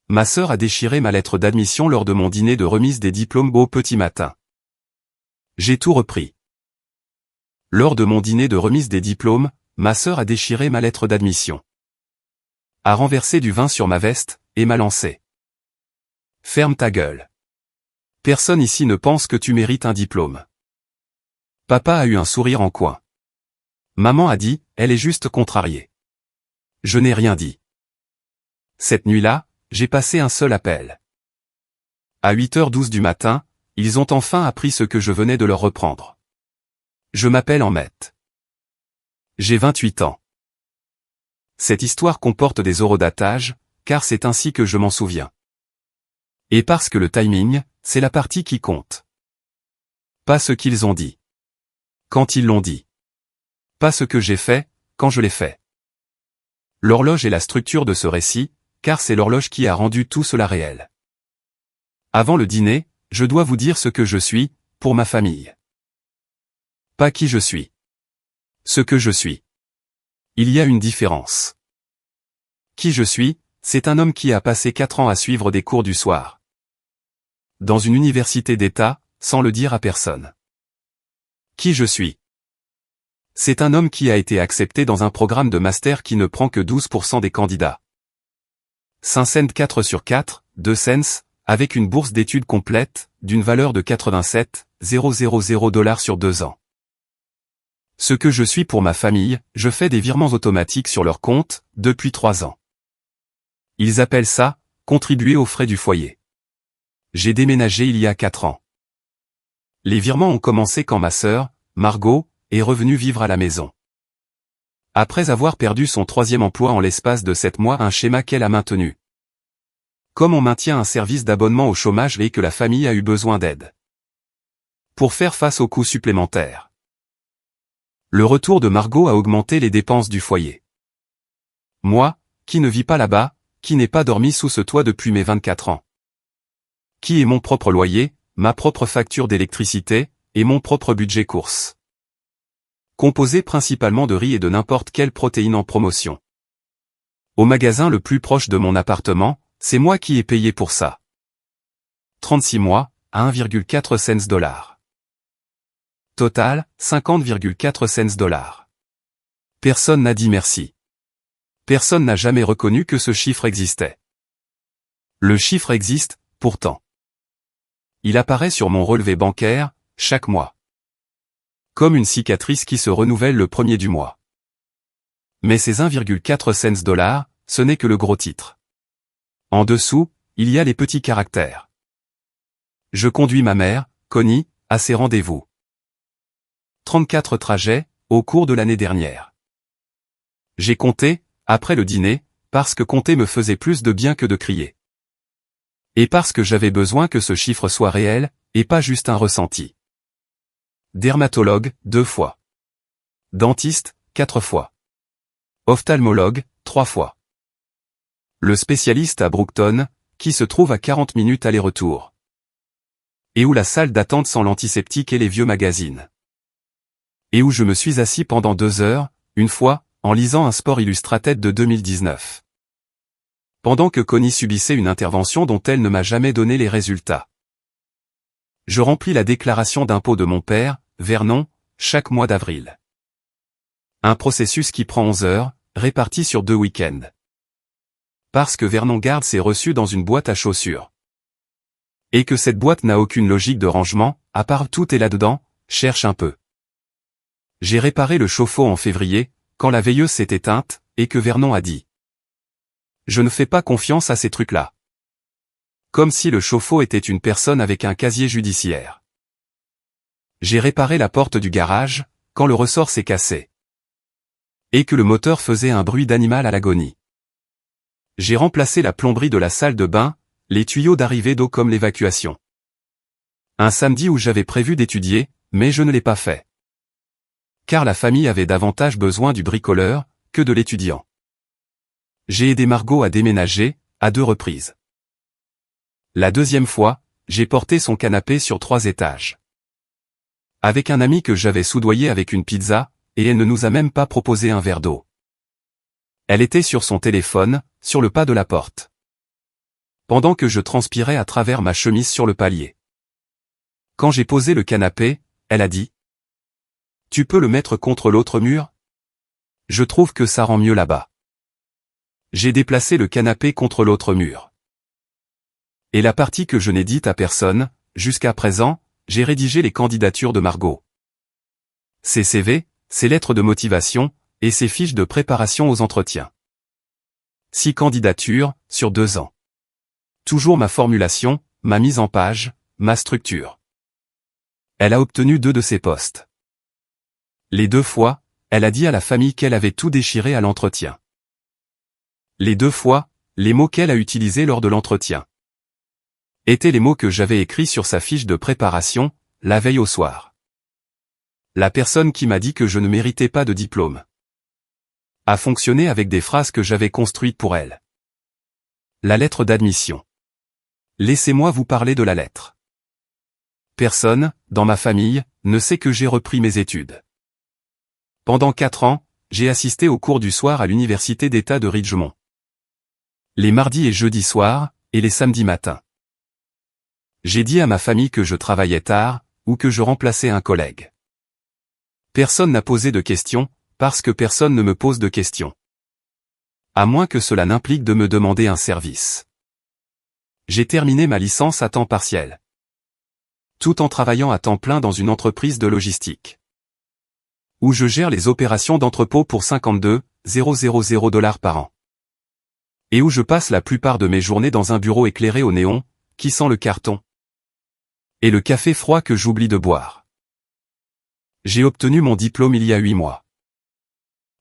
Ma sœur a déchiré ma lettre d'admission lors de mon dîner de remise des diplômes au petit matin. J'ai tout repris. Lors de mon dîner de remise des diplômes, ma sœur a déchiré ma lettre d'admission. A renversé du vin sur ma veste, et m'a lancé. Ferme ta gueule. Personne ici ne pense que tu mérites un diplôme. Papa a eu un sourire en coin. Maman a dit, elle est juste contrariée. Je n'ai rien dit. Cette nuit-là, j'ai passé un seul appel. À 8h12 du matin, ils ont enfin appris ce que je venais de leur reprendre. Je m'appelle Ahmet. J'ai 28 ans. Cette histoire comporte des horodatages, car c'est ainsi que je m'en souviens. Et parce que le timing, c'est la partie qui compte. Pas ce qu'ils ont dit. Quand ils l'ont dit. Pas ce que j'ai fait, quand je l'ai fait. L'horloge est la structure de ce récit, car c'est l'horloge qui a rendu tout cela réel. Avant le dîner, je dois vous dire ce que je suis, pour ma famille. Pas qui je suis. Ce que je suis. Il y a une différence. Qui je suis, c'est un homme qui a passé 4 ans à suivre des cours du soir. Dans une université d'État, sans le dire à personne. Qui je suis. C'est un homme qui a été accepté dans un programme de master qui ne prend que 12% des candidats. 5 cents 4 sur 4, 2 cents, avec une bourse d'études complète, d'une valeur de 87,000 $ sur 2 ans. Ce que je suis pour ma famille, je fais des virements automatiques sur leur compte, depuis 3 ans. Ils appellent ça, contribuer aux frais du foyer. J'ai déménagé il y a 4 ans. Les virements ont commencé quand ma sœur, Margot, est revenue vivre à la maison. Après avoir perdu son 3e emploi en l'espace de 7 mois, un schéma qu'elle a maintenu. Comme on maintient un service d'abonnement au chômage et que la famille a eu besoin d'aide. Pour faire face aux coûts supplémentaires. Le retour de Margot a augmenté les dépenses du foyer. Moi, qui ne vis pas là-bas, qui n'ai pas dormi sous ce toit depuis mes 24 ans. Qui ai mon propre loyer, ma propre facture d'électricité, et mon propre budget course. Composé principalement de riz et de n'importe quelle protéine en promotion. Au magasin le plus proche de mon appartement, c'est moi qui ai payé pour ça. 36 mois, à 1,4 cents $. Total, 50,4 cents $. Personne n'a dit merci. Personne n'a jamais reconnu que ce chiffre existait. Le chiffre existe, pourtant. Il apparaît sur mon relevé bancaire, chaque mois. Comme une cicatrice qui se renouvelle le premier du mois. Mais ces 1,4 cents $, ce n'est que le gros titre. En dessous, il y a les petits caractères. Je conduis ma mère, Connie, à ses rendez-vous. 34 trajets, au cours de l'année dernière. J'ai compté, après le dîner, parce que compter me faisait plus de bien que de crier. Et parce que j'avais besoin que ce chiffre soit réel, et pas juste un ressenti. Dermatologue, 2 fois. Dentiste, 4 fois. Ophtalmologue, 3 fois. Le spécialiste à Brookton, qui se trouve à 40 minutes aller-retour. Et où la salle d'attente sans l'antiseptique et les vieux magazines. Et où je me suis assis pendant 2 heures, une fois, en lisant un Sport Illustrated de 2019. Pendant que Connie subissait une intervention dont elle ne m'a jamais donné les résultats. Je remplis la déclaration d'impôt de mon père, Vernon, chaque mois d'avril. Un processus qui prend 11 heures, réparti sur 2 week-ends. Parce que Vernon garde ses reçus dans une boîte à chaussures. Et que cette boîte n'a aucune logique de rangement, à part tout est là-dedans, cherche un peu. J'ai réparé le chauffe-eau en février, quand la veilleuse s'est éteinte, et que Vernon a dit. Je ne fais pas confiance à ces trucs-là. Comme si le chauffe-eau était une personne avec un casier judiciaire. J'ai réparé la porte du garage, quand le ressort s'est cassé. Et que le moteur faisait un bruit d'animal à l'agonie. J'ai remplacé la plomberie de la salle de bain, les tuyaux d'arrivée d'eau comme l'évacuation. Un samedi où j'avais prévu d'étudier, mais je ne l'ai pas fait. Car la famille avait davantage besoin du bricoleur, que de l'étudiant. J'ai aidé Margot à déménager, à 2 reprises. La 2e fois, j'ai porté son canapé sur 3 étages. Avec un ami que j'avais soudoyé avec une pizza, et elle ne nous a même pas proposé un verre d'eau. Elle était sur son téléphone, sur le pas de la porte. pendant que je transpirais à travers ma chemise sur le palier. Quand j'ai posé le canapé, elle a dit « Tu peux le mettre contre l'autre mur ? Je trouve que ça rend mieux là-bas. » J'ai déplacé le canapé contre l'autre mur. Et la partie que je n'ai dite à personne, jusqu'à présent, j'ai rédigé les candidatures de Margot. Ses CV, ses lettres de motivation, et ses fiches de préparation aux entretiens. 6 candidatures, sur 2 ans. Toujours ma formulation, ma mise en page, ma structure. Elle a obtenu 2 de ces postes. Les 2 fois, elle a dit à la famille qu'elle avait tout déchiré à l'entretien. Les 2 fois, les mots qu'elle a utilisés lors de l'entretien étaient les mots que j'avais écrits sur sa fiche de préparation, la veille au soir. La personne qui m'a dit que je ne méritais pas de diplôme a fonctionné avec des phrases que j'avais construites pour elle. La lettre d'admission. Laissez-moi vous parler de la lettre. Personne, dans ma famille, ne sait que j'ai repris mes études. Pendant 4 ans, j'ai assisté aux cours du soir à l'Université d'État de Ridgemont. Les mardis et jeudis soirs, et les samedis matins. J'ai dit à ma famille que je travaillais tard, ou que je remplaçais un collègue. Personne n'a posé de questions, parce que personne ne me pose de questions. À moins que cela n'implique de me demander un service. J'ai terminé ma licence à temps partiel. Tout en travaillant à temps plein dans une entreprise de logistique. Où je gère les opérations d'entrepôt pour 52 000 $ par an. Et où je passe la plupart de mes journées dans un bureau éclairé au néon, qui sent le carton. Et le café froid que j'oublie de boire. J'ai obtenu mon diplôme il y a 8 mois.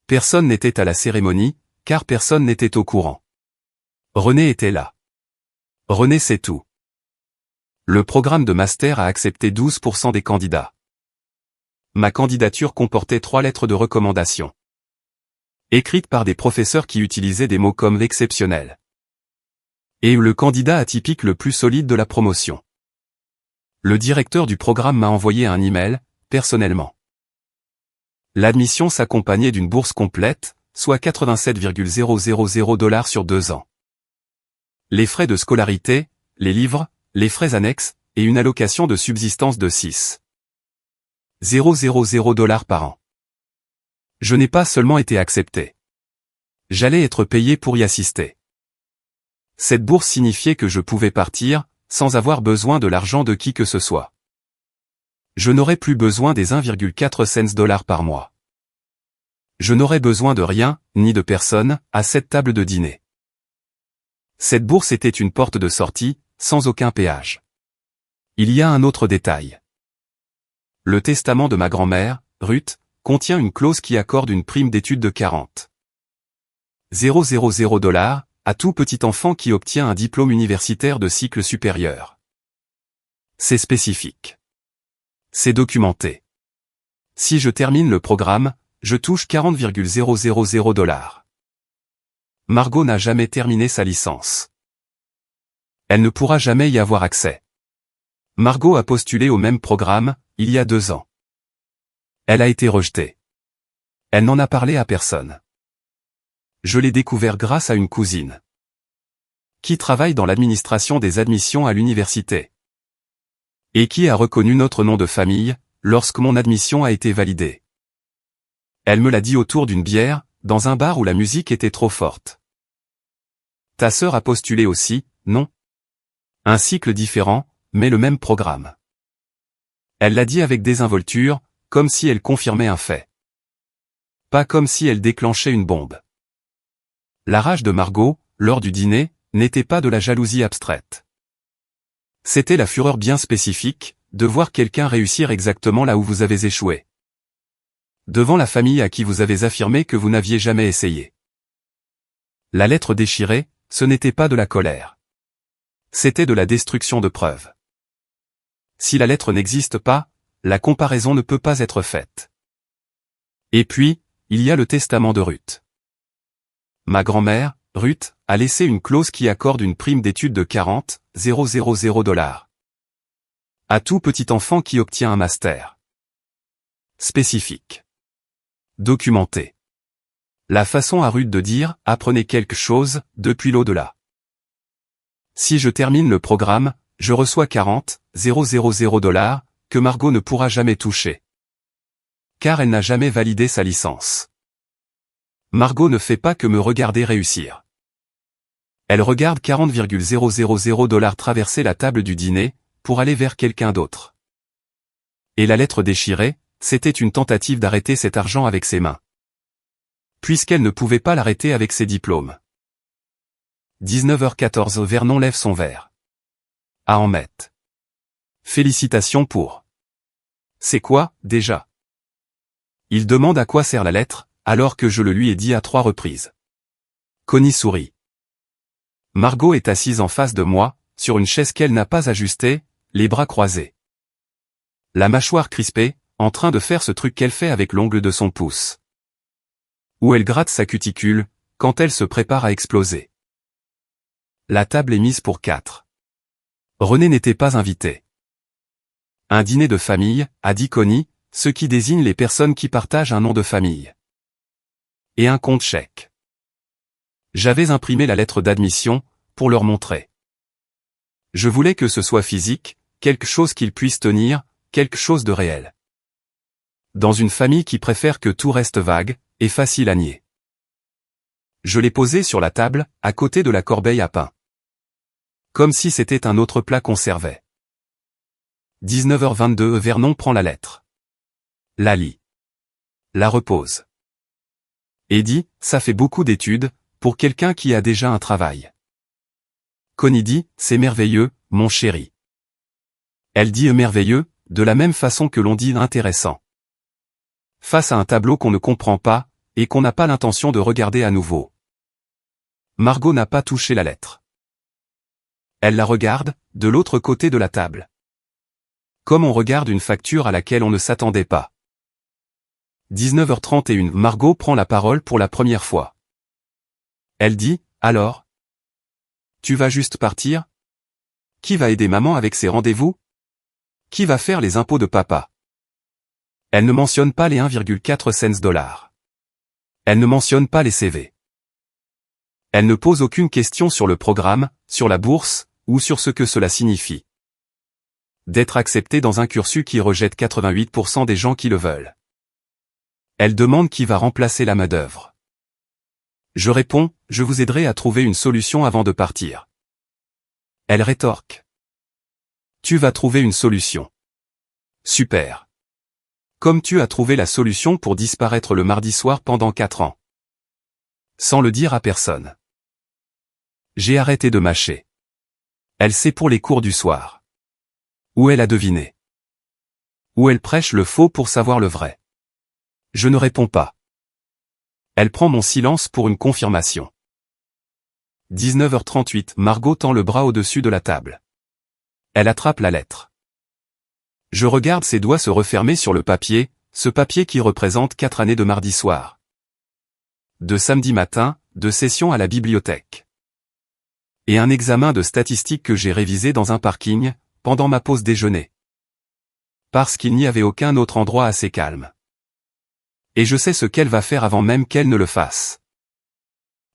Personne n'était à la cérémonie, car personne n'était au courant. René était là. René sait tout. Le programme de master a accepté 12% des candidats. Ma candidature comportait 3 lettres de recommandation. Écrites par des professeurs qui utilisaient des mots comme l'exceptionnel. Et le candidat atypique le plus solide de la promotion. Le directeur du programme m'a envoyé un email, personnellement. L'admission s'accompagnait d'une bourse complète, soit 87,000 $ sur 2 ans. Les frais de scolarité, les livres, les frais annexes, et une allocation de subsistance de 6,000 $ par an. Je n'ai pas seulement été accepté. J'allais être payé pour y assister. Cette bourse signifiait que je pouvais partir, sans avoir besoin de l'argent de qui que ce soit. Je n'aurais plus besoin des 1,4 cents $ par mois. Je n'aurais besoin de rien, ni de personne, à cette table de dîner. Cette bourse était une porte de sortie, sans aucun péage. Il y a un autre détail. Le testament de ma grand-mère, Ruth, contient une clause qui accorde une prime d'études de 40 000 $ à tout petit enfant qui obtient un diplôme universitaire de cycle supérieur. C'est spécifique. C'est documenté. Si je termine le programme, je touche 40,000 $. Margot n'a jamais terminé sa licence. Elle ne pourra jamais y avoir accès. Margot a postulé au même programme, il y a 2 ans. Elle a été rejetée. Elle n'en a parlé à personne. Je l'ai découvert grâce à une cousine. Qui travaille dans l'administration des admissions à l'université. Et qui a reconnu notre nom de famille, lorsque mon admission a été validée. Elle me l'a dit autour d'une bière, dans un bar où la musique était trop forte. Ta sœur a postulé aussi, non? Un cycle différent, mais le même programme. Elle l'a dit avec désinvolture, comme si elle confirmait un fait. Pas comme si elle déclenchait une bombe. La rage de Margot, lors du dîner, n'était pas de la jalousie abstraite. C'était la fureur bien spécifique, de voir quelqu'un réussir exactement là où vous avez échoué. Devant la famille à qui vous avez affirmé que vous n'aviez jamais essayé. La lettre déchirée, ce n'était pas de la colère. C'était de la destruction de preuves. Si la lettre n'existe pas, la comparaison ne peut pas être faite. Et puis, il y a le testament de Ruth. Ma grand-mère, Ruth, a laissé une clause qui accorde une prime d'études de 40,000 $ à tout petit enfant qui obtient un master. Spécifique. Documenté. La façon à Ruth de dire « apprenez quelque chose, depuis l'au-delà ». Si je termine le programme, je reçois 40 000 $ que Margot ne pourra jamais toucher. Car elle n'a jamais validé sa licence. Margot ne fait pas que me regarder réussir. Elle regarde 40 000 $ traverser la table du dîner, pour aller vers quelqu'un d'autre. Et la lettre déchirée, c'était une tentative d'arrêter cet argent avec ses mains. Puisqu'elle ne pouvait pas l'arrêter avec ses diplômes. 19h14 Vernon lève son verre. À Ahmet. Félicitations pour. C'est quoi, déjà? Il demande à quoi sert la lettre, alors que je le lui ai dit à 3 reprises. Connie sourit. Margot est assise en face de moi, sur une chaise qu'elle n'a pas ajustée, les bras croisés. La mâchoire crispée, en train de faire ce truc qu'elle fait avec l'ongle de son pouce. Où elle gratte sa cuticule, quand elle se prépare à exploser. La table est mise pour 4. René n'était pas invité. Un dîner de famille, a dit Connie, ce qui désigne les personnes qui partagent un nom de famille. Et un compte chèque. J'avais imprimé la lettre d'admission, pour leur montrer. Je voulais que ce soit physique, quelque chose qu'ils puissent tenir, quelque chose de réel. Dans une famille qui préfère que tout reste vague, et facile à nier. Je l'ai posé sur la table, à côté de la corbeille à pain. Comme si c'était un autre plat qu'on servait. 19h22 Vernon prend la lettre. La lit. La repose. Et dit, ça fait beaucoup d'études, pour quelqu'un qui a déjà un travail. Connie dit, c'est merveilleux, mon chéri. Elle dit merveilleux, de la même façon que l'on dit intéressant. Face à un tableau qu'on ne comprend pas, et qu'on n'a pas l'intention de regarder à nouveau. Margot n'a pas touché la lettre. Elle la regarde, de l'autre côté de la table. Comme on regarde une facture à laquelle on ne s'attendait pas. 19h31 Margot prend la parole pour la première fois. Elle dit, alors? Tu vas juste partir? Qui va aider maman avec ses rendez-vous? Qui va faire les impôts de papa? Elle ne mentionne pas les 1,4 cents. Elle ne mentionne pas les CV. Elle ne pose aucune question sur le programme, sur la bourse, ou sur ce que cela signifie. D'être accepté dans un cursus qui rejette 88% des gens qui le veulent. Elle demande qui va remplacer la main-d'œuvre. Je réponds, je vous aiderai à trouver une solution avant de partir. Elle rétorque. Tu vas trouver une solution. Super. Comme tu as trouvé la solution pour disparaître le mardi soir pendant 4 ans. Sans le dire à personne. J'ai arrêté de mâcher. Elle sait pour les cours du soir. Où elle a deviné. Où elle prêche le faux pour savoir le vrai. Je ne réponds pas. Elle prend mon silence pour une confirmation. 19h38 Margot tend le bras au-dessus de la table. Elle attrape la lettre. Je regarde ses doigts se refermer sur le papier, ce papier qui représente 4 années de mardi soir. De samedi matin, de session à la bibliothèque. Et un examen de statistiques que j'ai révisé dans un parking, pendant ma pause déjeuner. Parce qu'il n'y avait aucun autre endroit assez calme. Et je sais ce qu'elle va faire avant même qu'elle ne le fasse.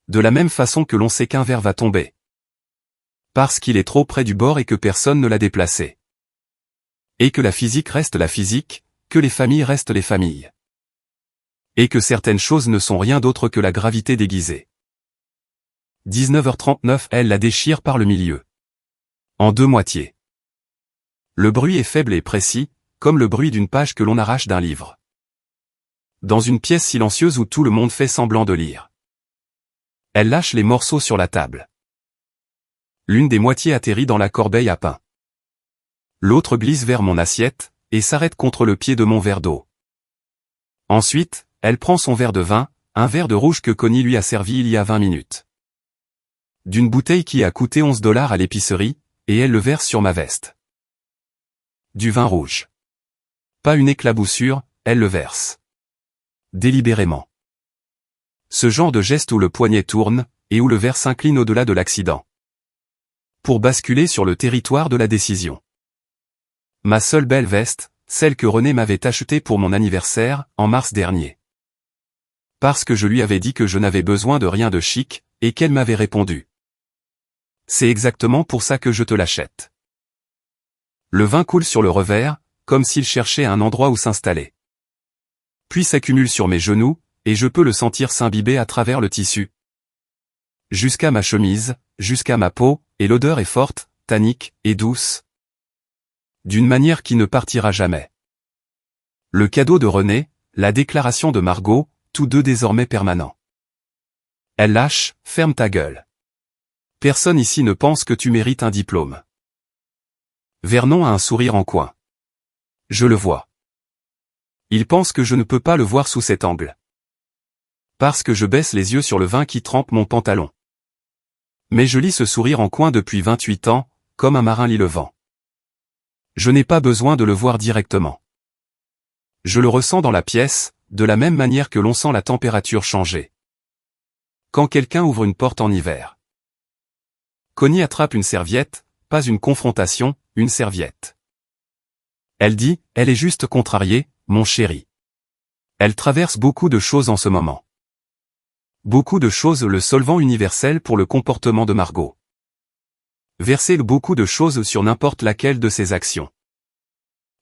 De la même façon que l'on sait qu'un verre va tomber. Parce qu'il est trop près du bord et que personne ne l'a déplacé. Et que la physique reste la physique, que les familles restent les familles. Et que certaines choses ne sont rien d'autre que la gravité déguisée. 19h39 Elle la déchire par le milieu. En 2 moitiés. Le bruit est faible et précis, comme le bruit d'une page que l'on arrache d'un livre. Dans une pièce silencieuse où tout le monde fait semblant de lire. Elle lâche les morceaux sur la table. L'une des moitiés atterrit dans la corbeille à pain. L'autre glisse vers mon assiette, et s'arrête contre le pied de mon verre d'eau. Ensuite, elle prend son verre de vin, un verre de rouge que Connie lui a servi il y a 20 minutes. D'une bouteille qui a coûté 11 $ à l'épicerie, et elle le verse sur ma veste. Du vin rouge. Pas une éclaboussure, elle le verse. Délibérément. Ce genre de geste où le poignet tourne, et où le verre s'incline au-delà de l'accident. Pour basculer sur le territoire de la décision. Ma seule belle veste, celle que René m'avait achetée pour mon anniversaire, en mars dernier. Parce que je lui avais dit que je n'avais besoin de rien de chic, et qu'elle m'avait répondu. C'est exactement pour ça que je te l'achète. Le vin coule sur le revers, comme s'il cherchait un endroit où s'installer. Puis s'accumule sur mes genoux, et je peux le sentir s'imbiber à travers le tissu. Jusqu'à ma chemise, jusqu'à ma peau, et l'odeur est forte, tannique, et douce. D'une manière qui ne partira jamais. Le cadeau de René, la déclaration de Margot, tous deux désormais permanents. Elle lâche, ferme ta gueule. Personne ici ne pense que tu mérites un diplôme. Vernon a un sourire en coin. Je le vois. Il pense que je ne peux pas le voir sous cet angle. Parce que je baisse les yeux sur le vin qui trempe mon pantalon. Mais je lis ce sourire en coin depuis 28 ans, comme un marin lit le vent. Je n'ai pas besoin de le voir directement. Je le ressens dans la pièce, de la même manière que l'on sent la température changer. Quand quelqu'un ouvre une porte en hiver. Connie attrape une serviette, pas une confrontation, une serviette. Elle dit, elle est juste contrariée, mon chéri. Elle traverse beaucoup de choses en ce moment. Beaucoup de choses, le solvant universel pour le comportement de Margot. Verser beaucoup de choses sur n'importe laquelle de ses actions.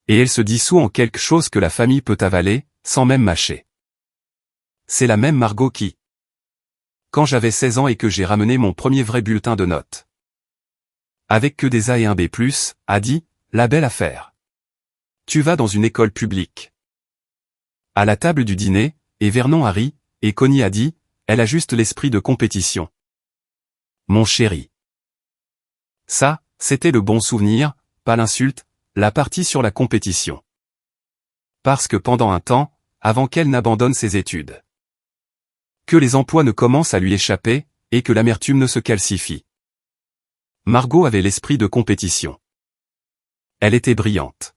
Et elle se dissout en quelque chose que la famille peut avaler, sans même mâcher. C'est la même Margot qui, quand j'avais 16 ans et que j'ai ramené mon premier vrai bulletin de notes, avec que des A et un B+, a dit, la belle affaire. Tu vas dans une école publique. À la table du dîner, et Vernon a ri, et Connie a dit, elle a juste l'esprit de compétition. Mon chéri. Ça, c'était le bon souvenir, pas l'insulte, la partie sur la compétition. Parce que pendant un temps, avant qu'elle n'abandonne ses études, que les emplois ne commencent à lui échapper, et que l'amertume ne se calcifie. Margot avait l'esprit de compétition. Elle était brillante.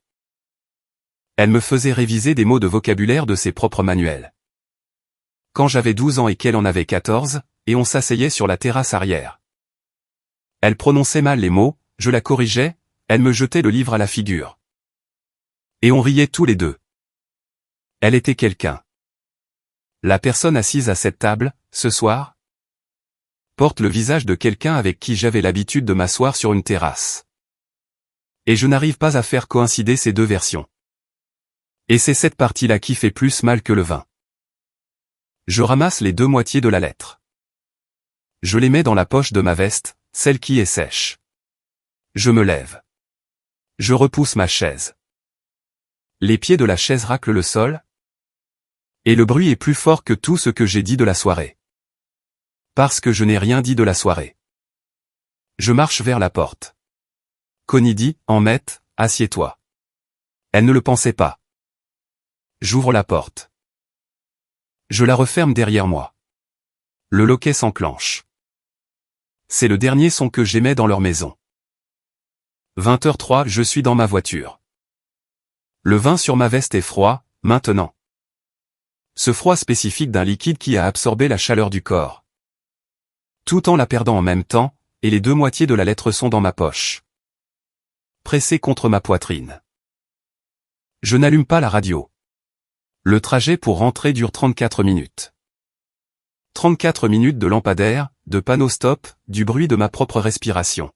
Elle me faisait réviser des mots de vocabulaire de ses propres manuels. Quand j'avais 12 ans et qu'elle en avait 14, et on s'asseyait sur la terrasse arrière. Elle prononçait mal les mots, je la corrigeais, elle me jetait le livre à la figure. Et on riait tous les deux. Elle était quelqu'un. La personne assise à cette table, ce soir, porte le visage de quelqu'un avec qui j'avais l'habitude de m'asseoir sur une terrasse. Et je n'arrive pas à faire coïncider ces deux versions. Et c'est cette partie-là qui fait plus mal que le vin. Je ramasse les deux moitiés de la lettre. Je les mets dans la poche de ma veste, celle qui est sèche. Je me lève. Je repousse ma chaise. Les pieds de la chaise raclent le sol. Et le bruit est plus fort que tout ce que j'ai dit de la soirée. Parce que je n'ai rien dit de la soirée. Je marche vers la porte. Connie dit, Emmett, assieds-toi. Elle ne le pensait pas. J'ouvre la porte. Je la referme derrière moi. Le loquet s'enclenche. C'est le dernier son que j'émets dans leur maison. 20h03, je suis dans ma voiture. Le vin sur ma veste est froid, maintenant. Ce froid spécifique d'un liquide qui a absorbé la chaleur du corps. Tout en la perdant en même temps, et les deux moitiés de la lettre sont dans ma poche. Pressées contre ma poitrine. Je n'allume pas la radio. Le trajet pour rentrer dure 34 minutes. 34 minutes de lampadaire, de panneau stop, du bruit de ma propre respiration.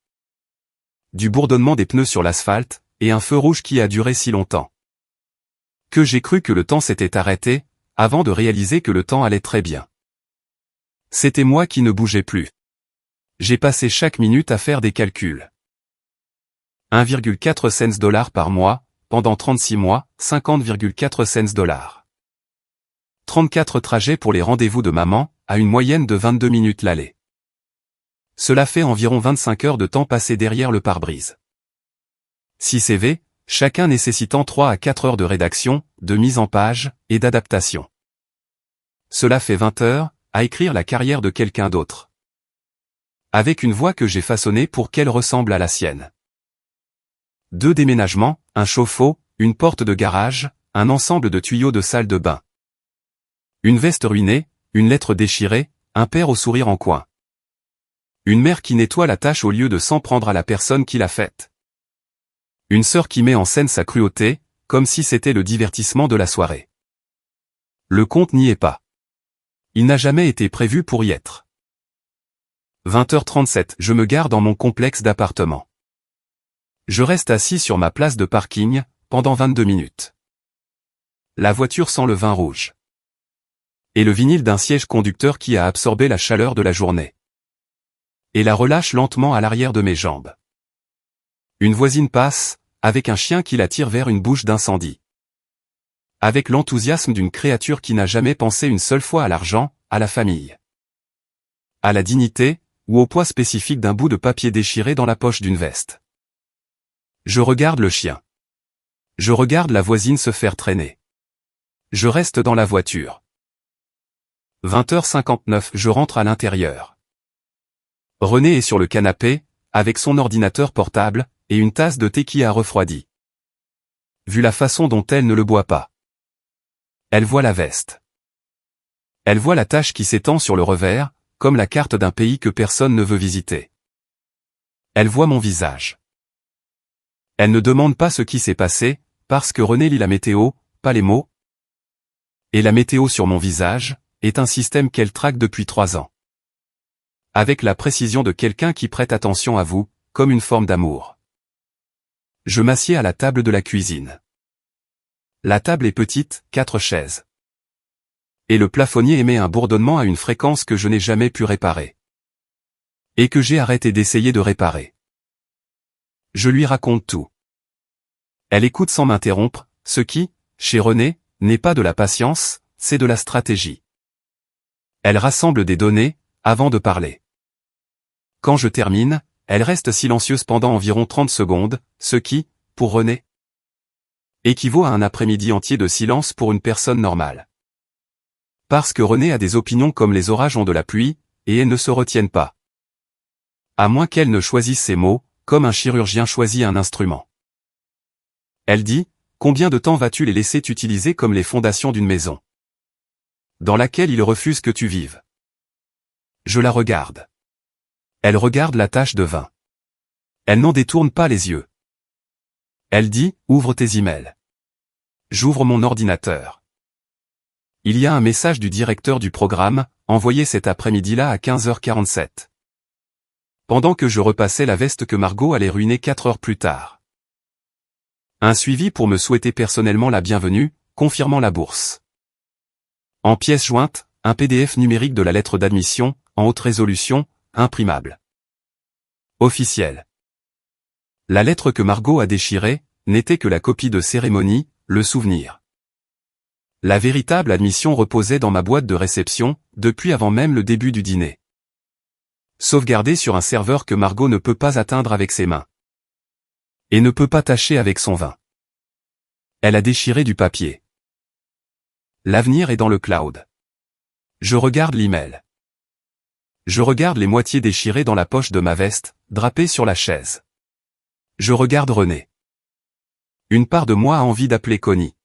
Du bourdonnement des pneus sur l'asphalte, et un feu rouge qui a duré si longtemps. Que j'ai cru que le temps s'était arrêté, avant de réaliser que le temps allait très bien. C'était moi qui ne bougeais plus. J'ai passé chaque minute à faire des calculs. 1,4 cents dollars par mois, pendant 36 mois, 50,4 cents dollars. 34 trajets pour les rendez-vous de maman, à une moyenne de 22 minutes l'aller. Cela fait environ 25 heures de temps passé derrière le pare-brise. 6 CV, chacun nécessitant 3 à 4 heures de rédaction, de mise en page, et d'adaptation. Cela fait 20 heures, à écrire la carrière de quelqu'un d'autre. Avec une voix que j'ai façonnée pour qu'elle ressemble à la sienne. 2 déménagements, un chauffe-eau, une porte de garage, un ensemble de tuyaux de salle de bain. Une veste ruinée, une lettre déchirée, un père au sourire en coin. Une mère qui nettoie la tâche au lieu de s'en prendre à la personne qui l'a faite. Une sœur qui met en scène sa cruauté, comme si c'était le divertissement de la soirée. Le compte n'y est pas. Il n'a jamais été prévu pour y être. 20h37, je me gare dans mon complexe d'appartements. Je reste assis sur ma place de parking, pendant 22 minutes. La voiture sent le vin rouge. Et le vinyle d'un siège conducteur qui a absorbé la chaleur de la journée. Et la relâche lentement à l'arrière de mes jambes. Une voisine passe, avec un chien qui la tire vers une bouche d'incendie. Avec l'enthousiasme d'une créature qui n'a jamais pensé une seule fois à l'argent, à la famille, à la dignité, ou au poids spécifique d'un bout de papier déchiré dans la poche d'une veste. Je regarde le chien. Je regarde la voisine se faire traîner. Je reste dans la voiture. 20h59, je rentre à l'intérieur. René est sur le canapé, avec son ordinateur portable, et une tasse de thé qui a refroidi. Vu la façon dont elle ne le boit pas. Elle voit la veste. Elle voit la tache qui s'étend sur le revers, comme la carte d'un pays que personne ne veut visiter. Elle voit mon visage. Elle ne demande pas ce qui s'est passé, parce que René lit la météo, pas les mots. Et la météo sur mon visage, est un système qu'elle traque depuis 3 ans. Avec la précision de quelqu'un qui prête attention à vous, comme une forme d'amour. Je m'assieds à la table de la cuisine. La table est petite, 4 chaises. Et le plafonnier émet un bourdonnement à une fréquence que je n'ai jamais pu réparer. Et que j'ai arrêté d'essayer de réparer. Je lui raconte tout. Elle écoute sans m'interrompre, ce qui, chez René, n'est pas de la patience, c'est de la stratégie. Elle rassemble des données, avant de parler. Quand je termine, elle reste silencieuse pendant environ 30 secondes, ce qui, pour René, équivaut à un après-midi entier de silence pour une personne normale. Parce que René a des opinions comme les orages ont de la pluie, et elles ne se retiennent pas. À moins qu'elle ne choisisse ses mots, comme un chirurgien choisit un instrument. Elle dit, combien de temps vas-tu les laisser t'utiliser comme les fondations d'une maison, dans laquelle il refuse que tu vives? Je la regarde. Elle regarde la tache de vin. Elle n'en détourne pas les yeux. Elle dit, ouvre tes emails. J'ouvre mon ordinateur. Il y a un message du directeur du programme, envoyé cet après-midi-là à 15h47. Pendant que je repassais la veste que Margot allait ruiner 4 heures plus tard. Un suivi pour me souhaiter personnellement la bienvenue, confirmant la bourse. En pièce jointe, un PDF numérique de la lettre d'admission, en haute résolution, imprimable. Officiel. La lettre que Margot a déchirée, n'était que la copie de cérémonie, le souvenir. La véritable admission reposait dans ma boîte de réception, depuis avant même le début du dîner. Sauvegardée sur un serveur que Margot ne peut pas atteindre avec ses mains. Et ne peut pas tâcher avec son vin. Elle a déchiré du papier. L'avenir est dans le cloud. Je regarde l'email. Je regarde les moitiés déchirées dans la poche de ma veste, drapée sur la chaise. Je regarde René. Une part de moi a envie d'appeler Connie.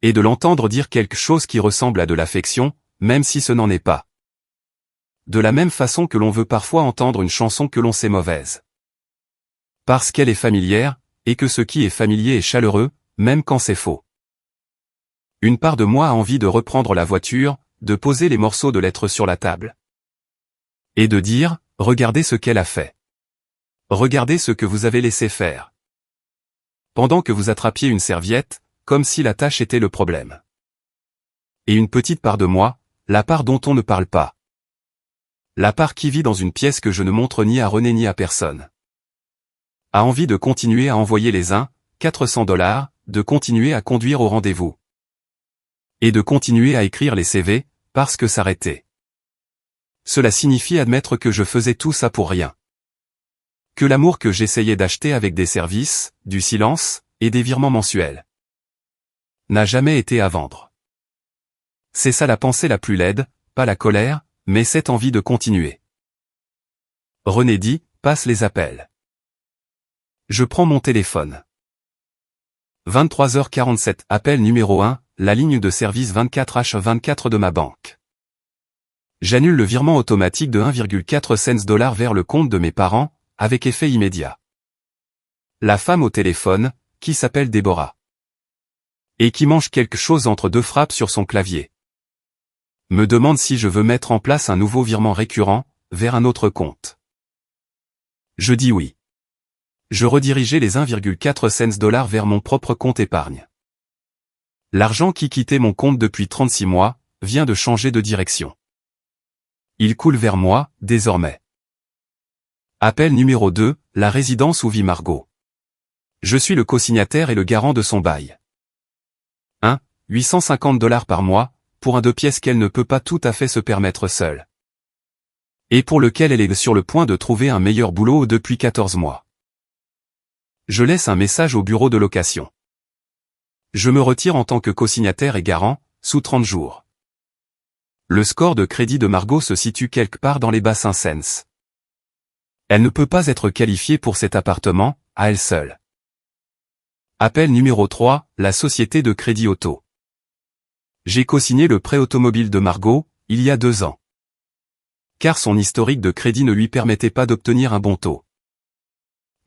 Et de l'entendre dire quelque chose qui ressemble à de l'affection, même si ce n'en est pas. De la même façon que l'on veut parfois entendre une chanson que l'on sait mauvaise. Parce qu'elle est familière, et que ce qui est familier est chaleureux, même quand c'est faux. Une part de moi a envie de reprendre la voiture, de poser les morceaux de lettres sur la table. Et de dire, regardez ce qu'elle a fait. Regardez ce que vous avez laissé faire. Pendant que vous attrapiez une serviette, comme si la tâche était le problème. Et une petite part de moi, la part dont on ne parle pas. La part qui vit dans une pièce que je ne montre ni à René ni à personne. A envie de continuer à envoyer les 400 $, de continuer à conduire au rendez-vous. Et de continuer à écrire les CV, parce que s'arrêter. Cela signifie admettre que je faisais tout ça pour rien. Que l'amour que j'essayais d'acheter avec des services, du silence, et des virements mensuels, n'a jamais été à vendre. C'est ça la pensée la plus laide, pas la colère, mais cette envie de continuer. René dit, passe les appels. Je prends mon téléphone. 23h47, appel numéro 1, la ligne de service 24H24 de ma banque. J'annule le virement automatique de 1,4 cents vers le compte de mes parents, avec effet immédiat. La femme au téléphone, qui s'appelle Déborah. Et qui mange quelque chose entre 2 frappes sur son clavier. Me demande si je veux mettre en place un nouveau virement récurrent, vers un autre compte. Je dis oui. Je redirigeais les 1,4 cents vers mon propre compte épargne. L'argent qui quittait mon compte depuis 36 mois, vient de changer de direction. Il coule vers moi, désormais. Appel numéro 2, la résidence où vit Margot. Je suis le cosignataire et le garant de son bail. 1. 850 $ par mois, pour un 2 pièces qu'elle ne peut pas tout à fait se permettre seule. Et pour lequel elle est sur le point de trouver un meilleur boulot depuis 14 mois. Je laisse un message au bureau de location. Je me retire en tant que cosignataire et garant, sous 30 jours. Le score de crédit de Margot se situe quelque part dans les bas 5 cents. Elle ne peut pas être qualifiée pour cet appartement, à elle seule. Appel numéro 3, la société de crédit auto. J'ai cosigné le prêt automobile de Margot, il y a 2 ans. Car son historique de crédit ne lui permettait pas d'obtenir un bon taux.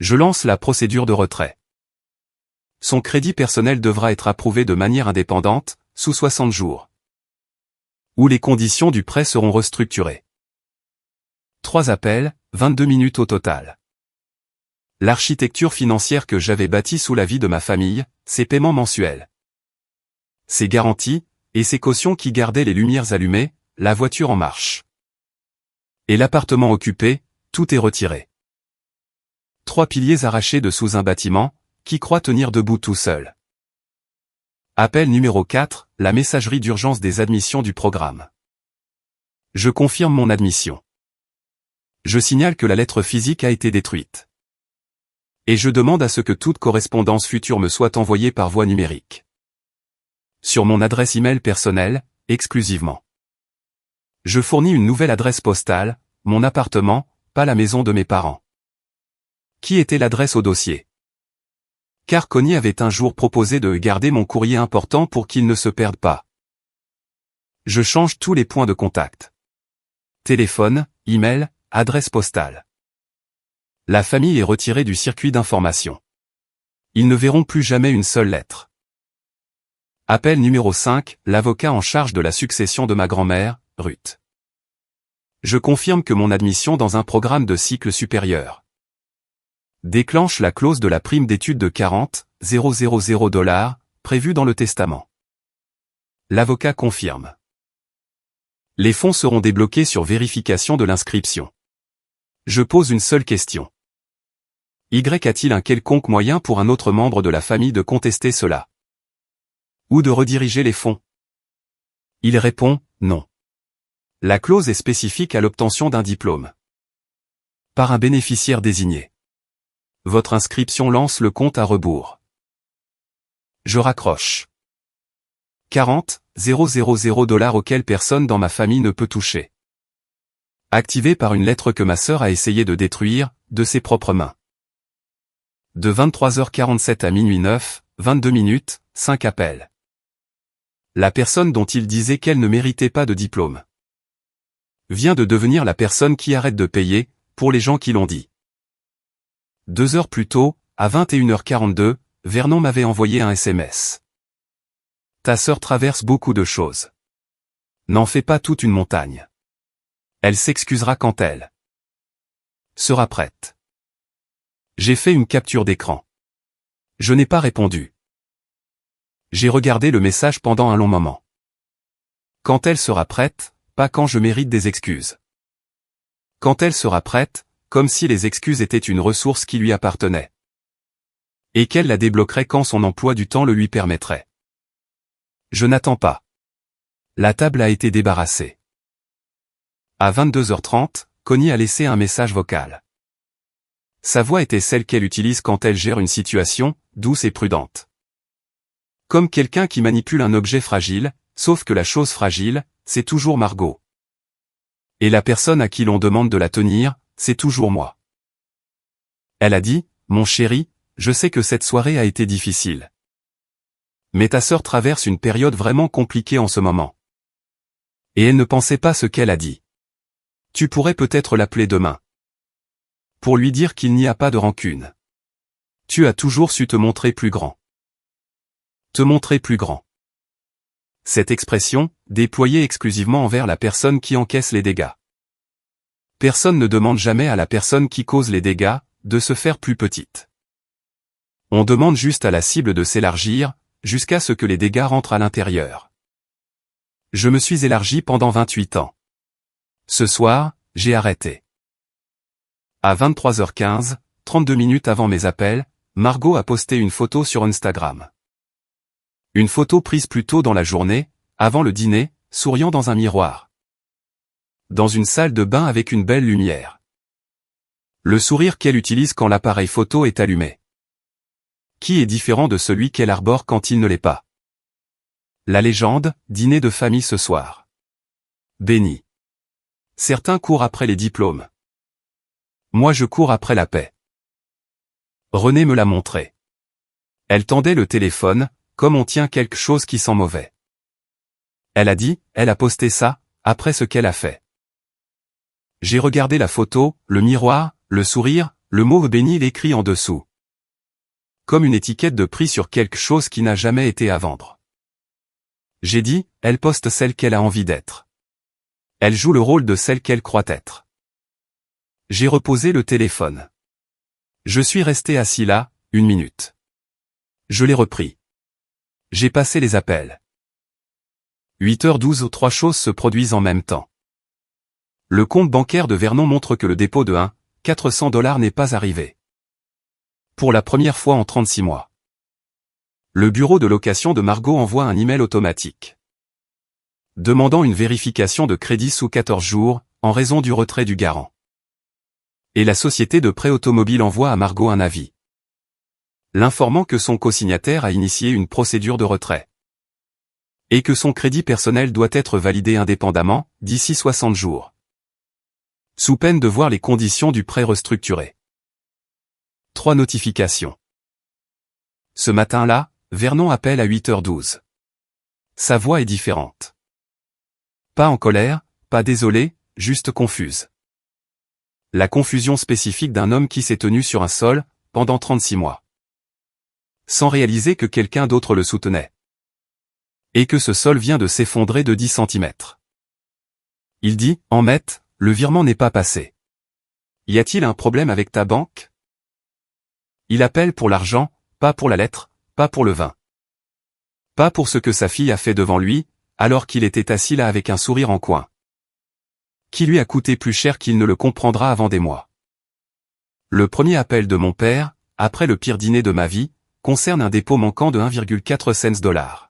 Je lance la procédure de retrait. Son crédit personnel devra être approuvé de manière indépendante, sous 60 jours. Où les conditions du prêt seront restructurées. 3 appels, 22 minutes au total. L'architecture financière que j'avais bâtie sous la vie de ma famille, ses paiements mensuels. Ses garanties, et ses cautions qui gardaient les lumières allumées, la voiture en marche. Et l'appartement occupé, tout est retiré. 3 piliers arrachés de sous un bâtiment, qui croit tenir debout tout seul. Appel numéro 4, la messagerie d'urgence des admissions du programme. Je confirme mon admission. Je signale que la lettre physique a été détruite. Et je demande à ce que toute correspondance future me soit envoyée par voie numérique. Sur mon adresse email personnelle, exclusivement. Je fournis une nouvelle adresse postale, mon appartement, pas la maison de mes parents. Qui était l'adresse au dossier? Car Connie avait un jour proposé de garder mon courrier important pour qu'il ne se perde pas. Je change tous les points de contact. Téléphone, email, adresse postale. La famille est retirée du circuit d'information. Ils ne verront plus jamais une seule lettre. Appel numéro 5, l'avocat en charge de la succession de ma grand-mère, Ruth. Je confirme que mon admission dans un programme de cycle supérieur déclenche la clause de la prime d'études de 40 000 $, prévue dans le testament. L'avocat confirme. Les fonds seront débloqués sur vérification de l'inscription. Je pose une seule question. Y a-t-il un quelconque moyen pour un autre membre de la famille de contester cela? Ou de rediriger les fonds? Il répond, non. La clause est spécifique à l'obtention d'un diplôme. Par un bénéficiaire désigné. Votre inscription lance le compte à rebours. Je raccroche. 40 000 $ auxquels personne dans ma famille ne peut toucher. Activé par une lettre que ma sœur a essayé de détruire, de ses propres mains. De 23h47 à minuit 9, 22 minutes, 5 appels. La personne dont il disait qu'elle ne méritait pas de diplôme vient de devenir la personne qui arrête de payer, pour les gens qui l'ont dit. 2 heures plus tôt, à 21h42, Vernon m'avait envoyé un SMS. Ta sœur traverse beaucoup de choses. N'en fais pas toute une montagne. Elle s'excusera quand elle sera prête. J'ai fait une capture d'écran. Je n'ai pas répondu. J'ai regardé le message pendant un long moment. Quand elle sera prête, pas quand je mérite des excuses. Quand elle sera prête, comme si les excuses étaient une ressource qui lui appartenait. Et qu'elle la débloquerait quand son emploi du temps le lui permettrait. Je n'attends pas. La table a été débarrassée. À 22h30, Connie a laissé un message vocal. Sa voix était celle qu'elle utilise quand elle gère une situation, douce et prudente. Comme quelqu'un qui manipule un objet fragile, sauf que la chose fragile, c'est toujours Margot. Et la personne à qui l'on demande de la tenir, c'est toujours moi. Elle a dit, mon chéri, je sais que cette soirée a été difficile. Mais ta sœur traverse une période vraiment compliquée en ce moment. Et elle ne pensait pas ce qu'elle a dit. Tu pourrais peut-être l'appeler demain. Pour lui dire qu'il n'y a pas de rancune. Tu as toujours su te montrer plus grand. Te montrer plus grand. Cette expression, déployée exclusivement envers la personne qui encaisse les dégâts. Personne ne demande jamais à la personne qui cause les dégâts de se faire plus petite. On demande juste à la cible de s'élargir, jusqu'à ce que les dégâts rentrent à l'intérieur. Je me suis élargi pendant 28 ans. Ce soir, j'ai arrêté. À 23h15, 32 minutes avant mes appels, Margot a posté une photo sur Instagram. Une photo prise plus tôt dans la journée, avant le dîner, souriant dans un miroir. Dans une salle de bain avec une belle lumière. Le sourire qu'elle utilise quand l'appareil photo est allumé. Qui est différent de celui qu'elle arbore quand il ne l'est pas? La légende, dîner de famille ce soir. Béni. Certains courent après les diplômes. Moi je cours après la paix. Renée me l'a montré. Elle tendait le téléphone, comme on tient quelque chose qui sent mauvais. Elle a dit, elle a posté ça, après ce qu'elle a fait. J'ai regardé la photo, le miroir, le sourire, le mot béni l'écrit en dessous. Comme une étiquette de prix sur quelque chose qui n'a jamais été à vendre. J'ai dit, elle poste celle qu'elle a envie d'être. Elle joue le rôle de celle qu'elle croit être. J'ai reposé le téléphone. Je suis resté assis là, 1 minute. Je l'ai repris. J'ai passé les appels. 8h12 3 choses se produisent en même temps. Le compte bancaire de Vernon montre que le dépôt de 400 $ n'est pas arrivé. Pour la première fois en 36 mois. Le bureau de location de Margot envoie un email automatique. Demandant une vérification de crédit sous 14 jours, en raison du retrait du garant. Et la société de prêt automobile envoie à Margot un avis. L'informant que son co-signataire a initié une procédure de retrait. Et que son crédit personnel doit être validé indépendamment, d'ici 60 jours. Sous peine de voir les conditions du prêt restructuré. 3 notifications. Ce matin-là, Vernon appelle à 8h12. Sa voix est différente. Pas en colère, pas désolé, juste confuse. La confusion spécifique d'un homme qui s'est tenu sur un sol, pendant 36 mois. Sans réaliser que quelqu'un d'autre le soutenait. Et que ce sol vient de s'effondrer de 10 cm. Il dit, Ahmet, le virement n'est pas passé. Y a-t-il un problème avec ta banque? Il appelle pour l'argent, pas pour la lettre, pas pour le vin. Pas pour ce que sa fille a fait devant lui, alors qu'il était assis là avec un sourire en coin. Qui lui a coûté plus cher qu'il ne le comprendra avant des mois. Le premier appel de mon père, après le pire dîner de ma vie, concerne un dépôt manquant de 1,4 $.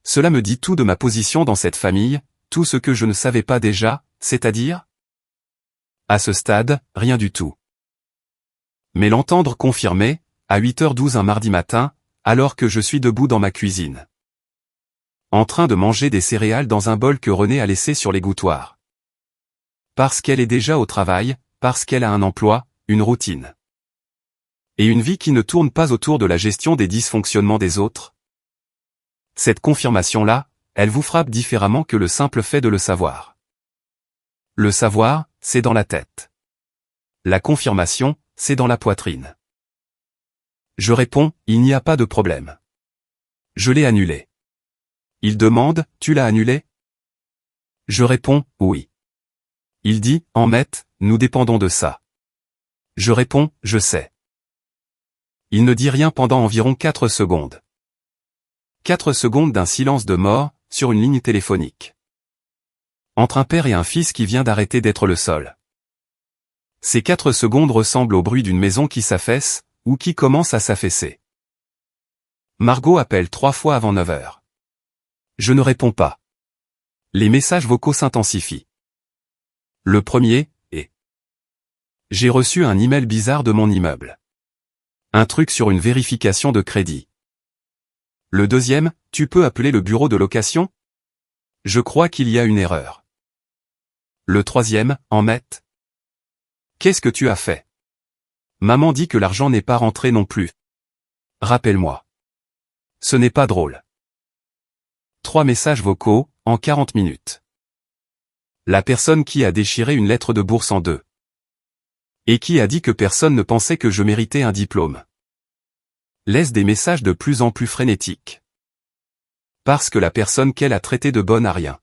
Cela me dit tout de ma position dans cette famille, tout ce que je ne savais pas déjà, c'est-à-dire? À ce stade, rien du tout. Mais l'entendre confirmer, à 8h12 un mardi matin, alors que je suis debout dans ma cuisine. En train de manger des céréales dans un bol que Renée a laissé sur l'égouttoir. Parce qu'elle est déjà au travail, parce qu'elle a un emploi, une routine. Et une vie qui ne tourne pas autour de la gestion des dysfonctionnements des autres. Cette confirmation-là, elle vous frappe différemment que le simple fait de le savoir. Le savoir, c'est dans la tête. La confirmation, c'est dans la poitrine. Je réponds, il n'y a pas de problème. Je l'ai annulé. Il demande, tu l'as annulé? Je réponds, oui. Il dit, Ahmet, nous dépendons de ça. Je réponds, je sais. Il ne dit rien pendant environ 4 secondes. 4 secondes d'un silence de mort, sur une ligne téléphonique. Entre un père et un fils qui vient d'arrêter d'être le seul. Ces 4 secondes ressemblent au bruit d'une maison qui s'affaisse, ou qui commence à s'affaisser. Margot appelle 3 fois avant 9h. Je ne réponds pas. Les messages vocaux s'intensifient. Le premier, est: j'ai reçu un email bizarre de mon immeuble. Un truc sur une vérification de crédit. Le deuxième, tu peux appeler le bureau de location? Je crois qu'il y a une erreur. Le troisième, Ahmet. Qu'est-ce que tu as fait? Maman dit que l'argent n'est pas rentré non plus. Rappelle-moi. Ce n'est pas drôle. 3 messages vocaux, en 40 minutes. La personne qui a déchiré une lettre de bourse en 2. Et qui a dit que personne ne pensait que je méritais un diplôme. Laisse des messages de plus en plus frénétiques. Parce que la personne qu'elle a traitée de bonne a rien.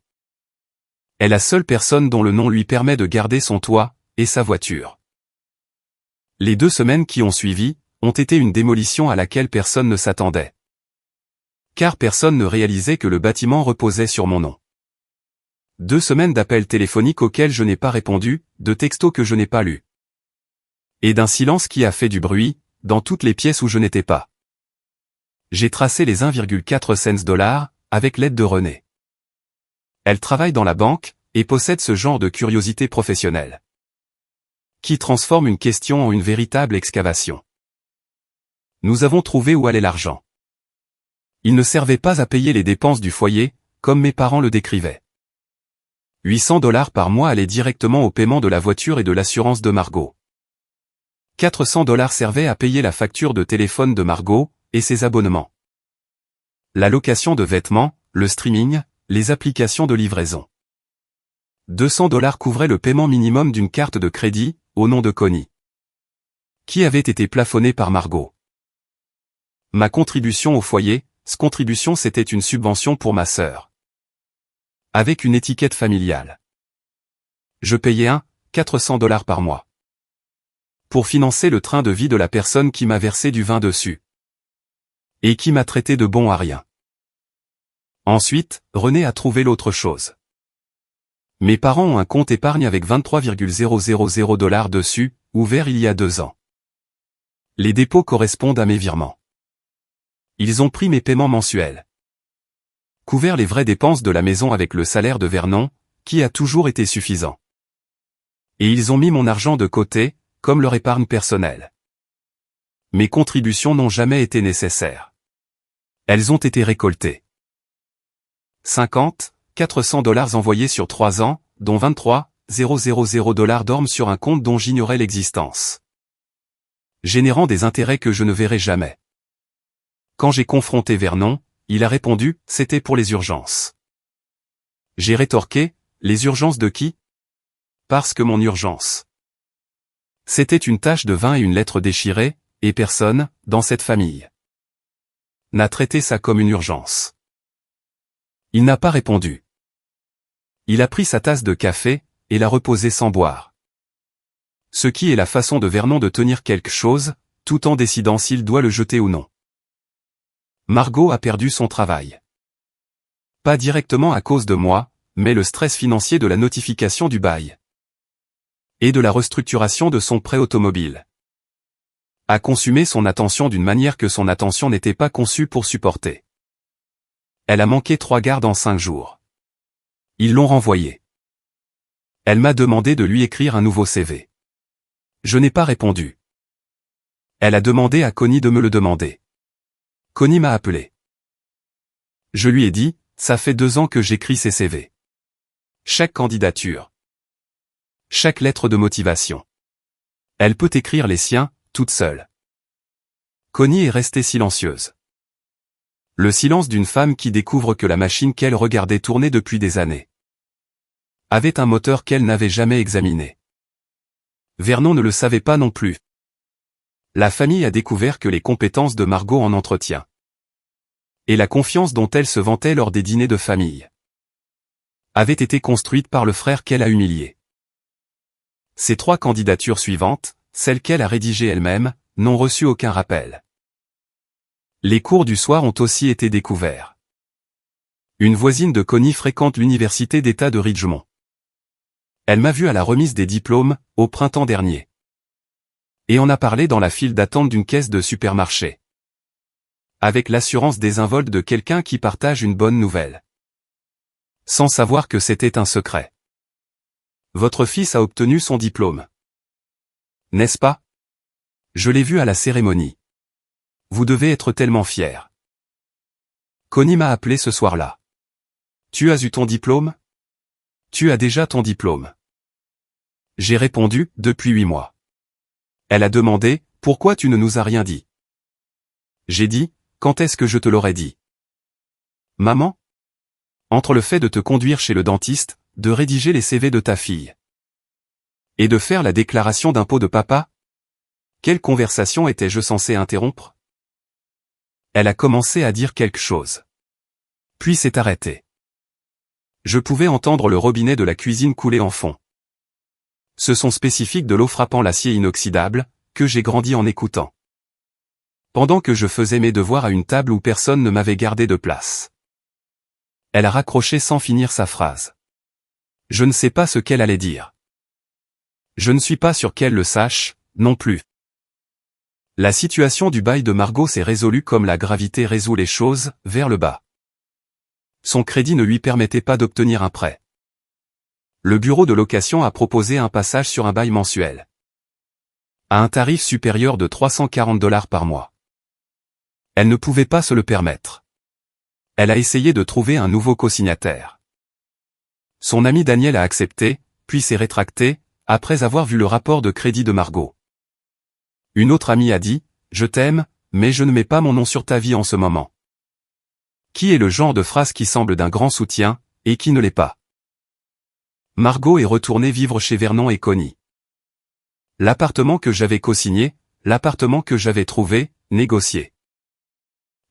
est la seule personne dont le nom lui permet de garder son toit et sa voiture. Les 2 semaines qui ont suivi ont été une démolition à laquelle personne ne s'attendait. Car personne ne réalisait que le bâtiment reposait sur mon nom. 2 semaines d'appels téléphoniques auxquels je n'ai pas répondu, de textos que je n'ai pas lus. Et d'un silence qui a fait du bruit, dans toutes les pièces où je n'étais pas. J'ai tracé les 1,4 cents avec l'aide de Renée. Elle travaille dans la banque et possède ce genre de curiosité professionnelle qui transforme une question en une véritable excavation. Nous avons trouvé où allait l'argent. Il ne servait pas à payer les dépenses du foyer, comme mes parents le décrivaient. 800 $ par mois allaient directement au paiement de la voiture et de l'assurance de Margot. 400 $ servaient à payer la facture de téléphone de Margot et ses abonnements. La location de vêtements, le streaming, les applications de livraison. 200 $ couvraient le paiement minimum d'une carte de crédit, au nom de Connie, qui avait été plafonnée par Margot. Ma contribution au foyer, contribution c'était une subvention pour ma sœur. Avec une étiquette familiale. Je payais 400 $ par mois. Pour financer le train de vie de la personne qui m'a versé du vin dessus. Et qui m'a traité de bon à rien. Ensuite, René a trouvé l'autre chose. Mes parents ont un compte épargne avec 23,000 $ dessus, ouvert il y a 2 ans. Les dépôts correspondent à mes virements. Ils ont pris mes paiements mensuels. Couvert les vraies dépenses de la maison avec le salaire de Vernon, qui a toujours été suffisant. Et ils ont mis mon argent de côté, comme leur épargne personnelle. Mes contributions n'ont jamais été nécessaires. Elles ont été récoltées. 400 $ envoyés sur 3 ans, dont 23,000 $ dorment sur un compte dont j'ignorais l'existence. Générant des intérêts que je ne verrai jamais. Quand j'ai confronté Vernon, il a répondu, c'était pour les urgences. J'ai rétorqué, les urgences de qui? Parce que mon urgence. C'était une tache de vin et une lettre déchirée, et personne, dans cette famille, n'a traité ça comme une urgence. Il n'a pas répondu. Il a pris sa tasse de café, et l'a reposée sans boire. Ce qui est la façon de Vernon de tenir quelque chose, tout en décidant s'il doit le jeter ou non. Margot a perdu son travail. Pas directement à cause de moi, mais le stress financier de la notification du bail. Et de la restructuration de son prêt automobile. A consumé son attention d'une manière que son attention n'était pas conçue pour supporter. Elle a manqué 3 gardes en 5 jours. Ils l'ont renvoyée. Elle m'a demandé de lui écrire un nouveau CV. Je n'ai pas répondu. Elle a demandé à Connie de me le demander. Connie m'a appelé. Je lui ai dit, ça fait 2 ans que j'écris ces CV. Chaque candidature. Chaque lettre de motivation. Elle peut écrire les siens, toute seule. Connie est restée silencieuse. Le silence d'une femme qui découvre que la machine qu'elle regardait tourner depuis des années avait un moteur qu'elle n'avait jamais examiné. Vernon ne le savait pas non plus. La famille a découvert que les compétences de Margot en entretien et la confiance dont elle se vantait lors des dîners de famille avaient été construites par le frère qu'elle a humilié. Ces 3 candidatures suivantes, celles qu'elle a rédigées elle-même, n'ont reçu aucun rappel. Les cours du soir ont aussi été découverts. Une voisine de Connie fréquente l'université d'État de Ridgemont. Elle m'a vu à la remise des diplômes, au printemps dernier. Et on a parlé dans la file d'attente d'une caisse de supermarché. Avec l'assurance désinvolte de quelqu'un qui partage une bonne nouvelle. Sans savoir que c'était un secret. Votre fils a obtenu son diplôme. N'est-ce pas? Je l'ai vu à la cérémonie. Vous devez être tellement fier. Connie m'a appelé ce soir-là. Tu as eu ton diplôme? Tu as déjà ton diplôme. J'ai répondu, depuis 8 mois. Elle a demandé, pourquoi tu ne nous as rien dit? J'ai dit, quand est-ce que je te l'aurais dit? Maman? Entre le fait de te conduire chez le dentiste, de rédiger les CV de ta fille et de faire la déclaration d'impôt de papa? Quelle conversation étais-je censé interrompre? Elle a commencé à dire quelque chose. Puis s'est arrêtée. Je pouvais entendre le robinet de la cuisine couler en fond. Ce son spécifique de l'eau frappant l'acier inoxydable, que j'ai grandi en écoutant. Pendant que je faisais mes devoirs à une table où personne ne m'avait gardé de place. Elle a raccroché sans finir sa phrase. Je ne sais pas ce qu'elle allait dire. Je ne suis pas sûr qu'elle le sache, non plus. La situation du bail de Margot s'est résolue comme la gravité résout les choses, vers le bas. Son crédit ne lui permettait pas d'obtenir un prêt. Le bureau de location a proposé un passage sur un bail mensuel. À un tarif supérieur de 340 $ par mois. Elle ne pouvait pas se le permettre. Elle a essayé de trouver un nouveau co-signataire. Son ami Daniel a accepté, puis s'est rétracté, après avoir vu le rapport de crédit de Margot. Une autre amie a dit « Je t'aime, mais je ne mets pas mon nom sur ta vie en ce moment ». Qui est le genre de phrase qui semble d'un grand soutien, et qui ne l'est pas. Margot est retournée vivre chez Vernon et Connie. L'appartement que j'avais co-signé, l'appartement que j'avais trouvé, négocié.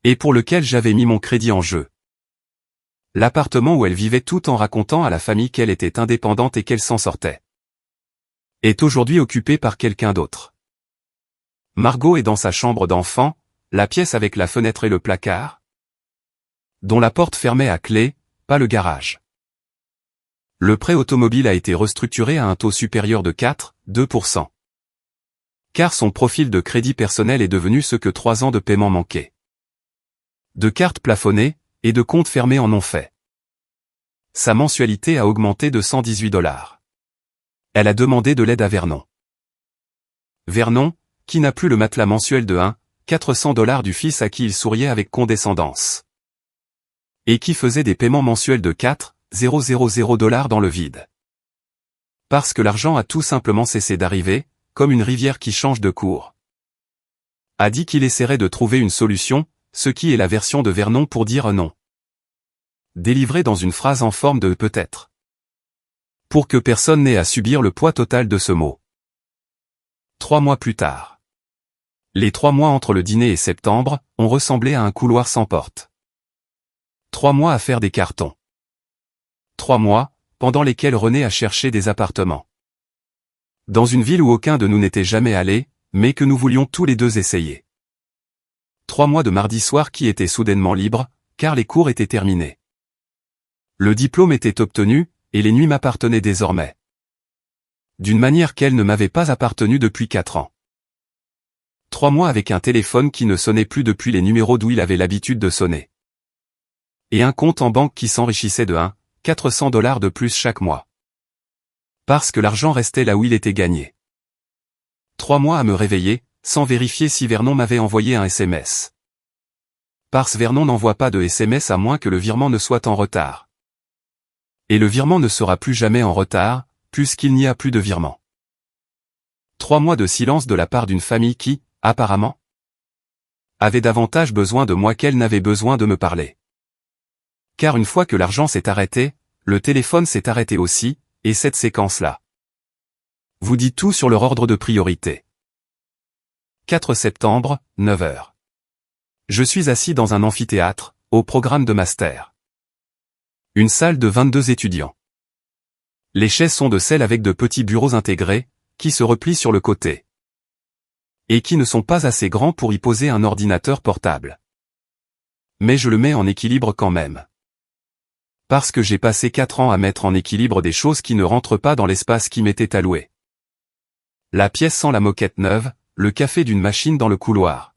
Et pour lequel j'avais mis mon crédit en jeu. L'appartement où elle vivait tout en racontant à la famille qu'elle était indépendante et qu'elle s'en sortait. Est aujourd'hui occupé par quelqu'un d'autre. Margot est dans sa chambre d'enfant, la pièce avec la fenêtre et le placard, dont la porte fermait à clé, pas le garage. Le prêt automobile a été restructuré à un taux supérieur de 4,2%. Car son profil de crédit personnel est devenu ce que 3 ans de paiement manquaient. De cartes plafonnées, et de comptes fermés en ont fait. Sa mensualité a augmenté de 118 $. Elle a demandé de l'aide à Vernon. Vernon, qui n'a plus le matelas mensuel de 400 $ du fils à qui il souriait avec condescendance. Et qui faisait des paiements mensuels de 4,000 $ dans le vide. Parce que l'argent a tout simplement cessé d'arriver, comme une rivière qui change de cours. A dit qu'il essaierait de trouver une solution, ce qui est la version de Vernon pour dire non. Délivré dans une phrase en forme de peut-être. Pour que personne n'ait à subir le poids total de ce mot. 3 mois plus tard. Les 3 mois entre le dîner et septembre, ont ressemblé à un couloir sans porte. 3 mois à faire des cartons. 3 mois, pendant lesquels René a cherché des appartements. Dans une ville où aucun de nous n'était jamais allé, mais que nous voulions tous les deux essayer. 3 mois de mardi soir qui étaient soudainement libres, car les cours étaient terminés. Le diplôme était obtenu, et les nuits m'appartenaient désormais. D'une manière qu'elles ne m'avaient pas appartenu depuis 4 ans. 3 mois avec un téléphone qui ne sonnait plus depuis les numéros d'où il avait l'habitude de sonner. Et un compte en banque qui s'enrichissait de 400 $ de plus chaque mois. Parce que l'argent restait là où il était gagné. 3 mois à me réveiller, sans vérifier si Vernon m'avait envoyé un SMS. Parce que Vernon n'envoie pas de SMS à moins que le virement ne soit en retard. Et le virement ne sera plus jamais en retard, puisqu'il n'y a plus de virement. 3 mois de silence de la part d'une famille qui, apparemment, avait davantage besoin de moi qu'elle n'avait besoin de me parler. Car une fois que l'argent s'est arrêté, le téléphone s'est arrêté aussi, et cette séquence-là vous dit tout sur leur ordre de priorité. 4 septembre, 9 h. Je suis assis dans un amphithéâtre, au programme de master. Une salle de 22 étudiants. Les chaises sont de celles avec de petits bureaux intégrés, qui se replient sur le côté. Et qui ne sont pas assez grands pour y poser un ordinateur portable. Mais je le mets en équilibre quand même. Parce que j'ai passé 4 ans à mettre en équilibre des choses qui ne rentrent pas dans l'espace qui m'était alloué. La pièce sans la moquette neuve, le café d'une machine dans le couloir.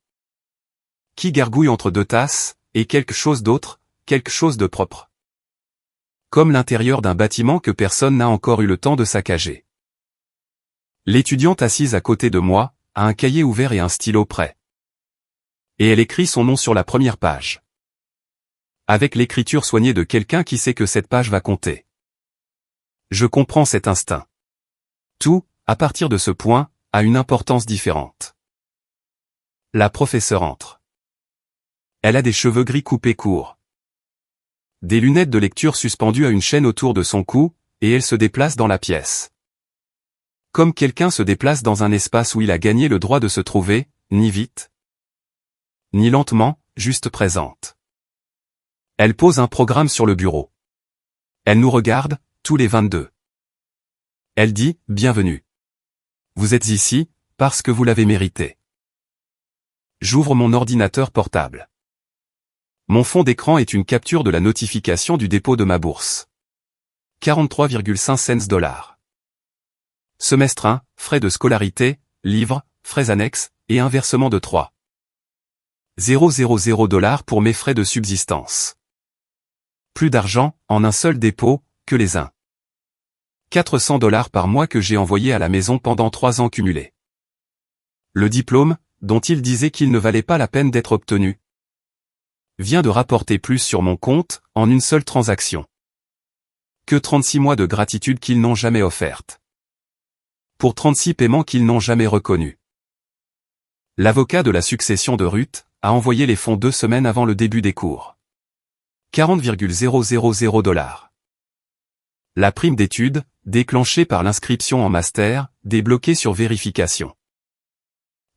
Qui gargouille entre 2 tasses, et quelque chose d'autre, quelque chose de propre. Comme l'intérieur d'un bâtiment que personne n'a encore eu le temps de saccager. L'étudiante assise à côté de moi, a un cahier ouvert et un stylo prêt. Et elle écrit son nom sur la première page. Avec l'écriture soignée de quelqu'un qui sait que cette page va compter. Je comprends cet instinct. Tout, à partir de ce point, a une importance différente. La professeure entre. Elle a des cheveux gris coupés courts. Des lunettes de lecture suspendues à une chaîne autour de son cou, et elle se déplace dans la pièce. Comme quelqu'un se déplace dans un espace où il a gagné le droit de se trouver, ni vite, ni lentement, juste présente. Elle pose un programme sur le bureau. Elle nous regarde, tous les 22. Elle dit, bienvenue. Vous êtes ici, parce que vous l'avez mérité. J'ouvre mon ordinateur portable. Mon fond d'écran est une capture de la notification du dépôt de ma bourse. 43,5 cents. Semestre 1, frais de scolarité, livres, frais annexes, et un versement de 3,000 $ pour mes frais de subsistance. Plus d'argent, en un seul dépôt, que les 1,400 $ par mois que j'ai envoyés à la maison pendant 3 ans cumulés. Le diplôme, dont il disait qu'il ne valait pas la peine d'être obtenu, vient de rapporter plus sur mon compte, en une seule transaction, que 36 mois de gratitude qu'ils n'ont jamais offerte. Pour 36 paiements qu'ils n'ont jamais reconnus. L'avocat de la succession de Ruth a envoyé les fonds 2 semaines avant le début des cours. 40,000 $. La prime d'études, déclenchée par l'inscription en master, débloquée sur vérification.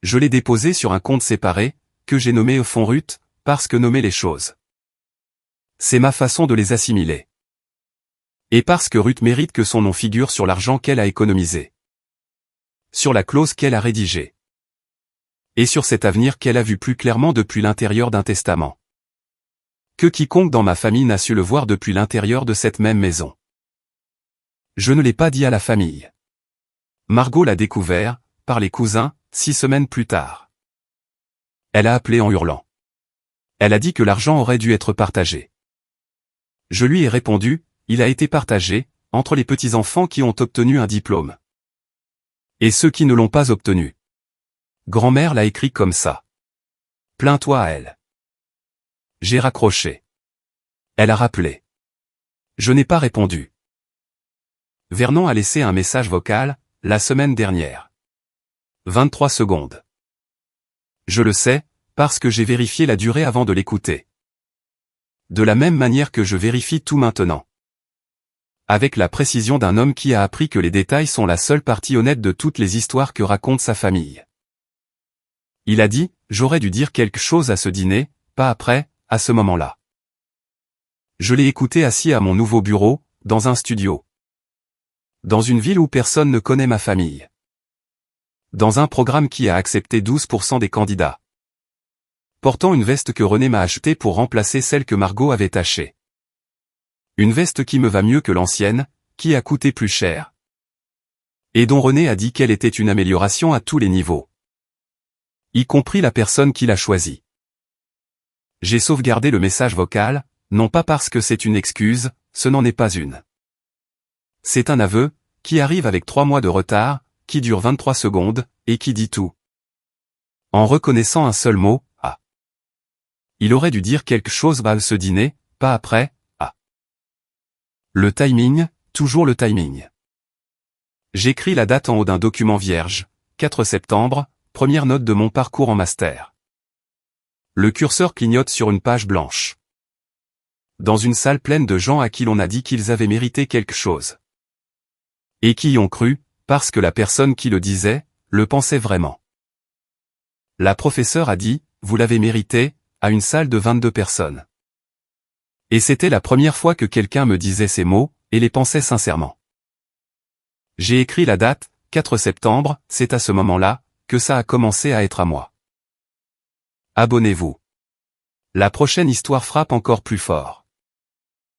Je l'ai déposée sur un compte séparé, que j'ai nommé fonds Ruth, parce que nommer les choses, c'est ma façon de les assimiler. Et parce que Ruth mérite que son nom figure sur l'argent qu'elle a économisé. Sur la clause qu'elle a rédigée. Et sur cet avenir qu'elle a vu plus clairement depuis l'intérieur d'un testament. Que quiconque dans ma famille n'a su le voir depuis l'intérieur de cette même maison. Je ne l'ai pas dit à la famille. Margot l'a découvert, par les cousins, 6 semaines plus tard. Elle a appelé en hurlant. Elle a dit que l'argent aurait dû être partagé. Je lui ai répondu, il a été partagé, entre les petits-enfants qui ont obtenu un diplôme. Et ceux qui ne l'ont pas obtenu. Grand-mère l'a écrit comme ça. Plains-toi à elle. J'ai raccroché. Elle a rappelé. Je n'ai pas répondu. Vernon a laissé un message vocal, la semaine dernière. 23 secondes. Je le sais, parce que j'ai vérifié la durée avant de l'écouter. De la même manière que je vérifie tout maintenant. Avec la précision d'un homme qui a appris que les détails sont la seule partie honnête de toutes les histoires que raconte sa famille. Il a dit, j'aurais dû dire quelque chose à ce dîner, pas après, à ce moment-là. Je l'ai écouté assis à mon nouveau bureau, dans un studio. Dans une ville où personne ne connaît ma famille. Dans un programme qui a accepté 12% des candidats. Portant une veste que René m'a achetée pour remplacer celle que Margot avait tachée. Une veste qui me va mieux que l'ancienne, qui a coûté plus cher. Et dont René a dit qu'elle était une amélioration à tous les niveaux. Y compris la personne qui l'a choisie. J'ai sauvegardé le message vocal, non pas parce que c'est une excuse, ce n'en est pas une. C'est un aveu, qui arrive avec 3 mois de retard, qui dure 23 secondes, et qui dit tout. En reconnaissant un seul mot, ah. Il aurait dû dire quelque chose à ce dîner, pas après, ah. Le timing, toujours le timing. J'écris la date en haut d'un document vierge, 4 septembre, première note de mon parcours en master. Le curseur clignote sur une page blanche. Dans une salle pleine de gens à qui l'on a dit qu'ils avaient mérité quelque chose. Et qui y ont cru, parce que la personne qui le disait, le pensait vraiment. La professeure a dit, vous l'avez mérité, à une salle de 22 personnes. Et c'était la première fois que quelqu'un me disait ces mots, et les pensait sincèrement. J'ai écrit la date, 4 septembre, c'est à ce moment-là, que ça a commencé à être à moi. Abonnez-vous. La prochaine histoire frappe encore plus fort.